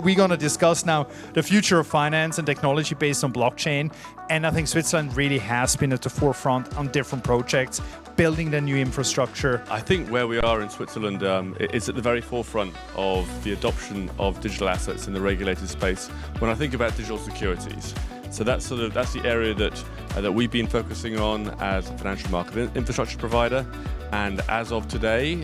We're going to discuss now the future of finance and technology based on blockchain. And I think Switzerland really has been at the forefront on different projects, building the new infrastructure. I think where we are in Switzerland is at the very forefront of the adoption of digital assets in the regulated space when I think about digital securities. So that's the area that we've been focusing on as a financial market infrastructure provider. And as of today,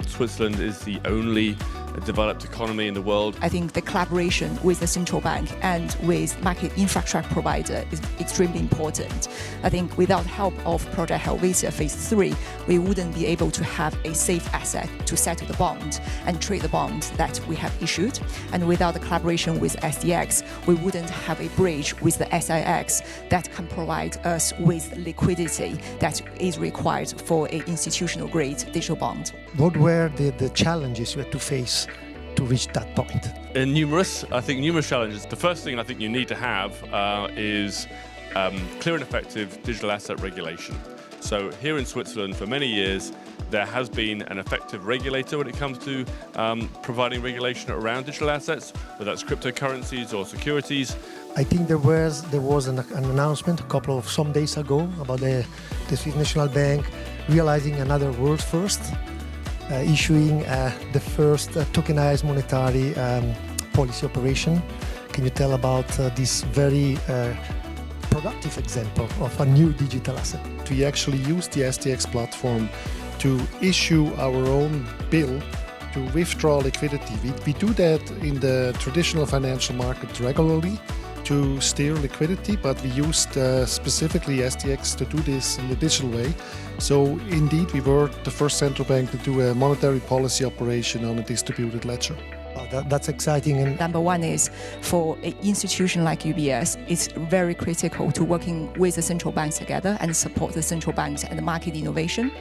Switzerland is the only developed economy in the world. I think the collaboration with the central bank and with market infrastructure provider is extremely important. I think without help of Project Helvetia Phase 3, we wouldn't be able to have a safe asset to settle the bond and trade the bond that we have issued. And without the collaboration with SDX, we wouldn't have a bridge with the SIX that can provide us with liquidity that is required for an institutional grade digital bond. What were the challenges you had to face to reach that point? Numerous challenges. The first thing I think you need to have is clear and effective digital asset regulation. So here in Switzerland for many years there has been an effective regulator when it comes to providing regulation around digital assets, whether that's cryptocurrencies or securities. I think there was an announcement some days ago about the Swiss National Bank realizing another world first, issuing the first tokenized monetary policy operation. Can you tell about this very productive example of a new digital asset? We actually use the SDX platform to issue our own bill to withdraw liquidity. We do that in the traditional financial market regularly to steer liquidity, but we used specifically SDX to do this in the digital way. So indeed, we were the first central bank to do a monetary policy operation on a distributed ledger. That's exciting. And number one is for an institution like UBS, it's very critical to working with the central banks together and support the central banks and the market innovation.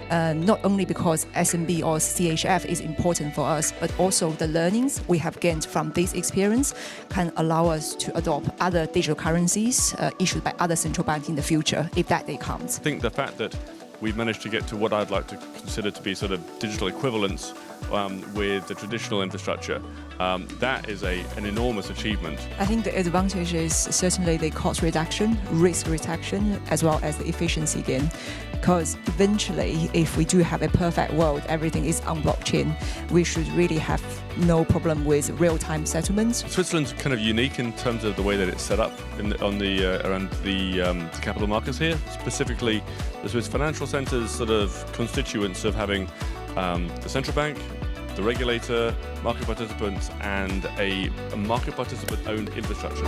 Not only because SNB or CHF is important for us, but also the learnings we have gained from this experience can allow us to adopt other digital currencies issued by other central banks in the future, if that day comes. I think the fact that we've managed to get to what I'd like to consider to be sort of digital equivalence with the traditional infrastructure, that is an enormous achievement. I think the advantage is certainly the cost reduction, risk reduction, as well as the efficiency gain. Because eventually, if we do have a perfect world, everything is on blockchain, we should really have no problem with real-time settlements. Switzerland's kind of unique in terms of the way that it's set up around the capital markets here, specifically the Swiss financial centres sort of constituents of having the central bank, the regulator, market participants, and a market participant-owned infrastructure.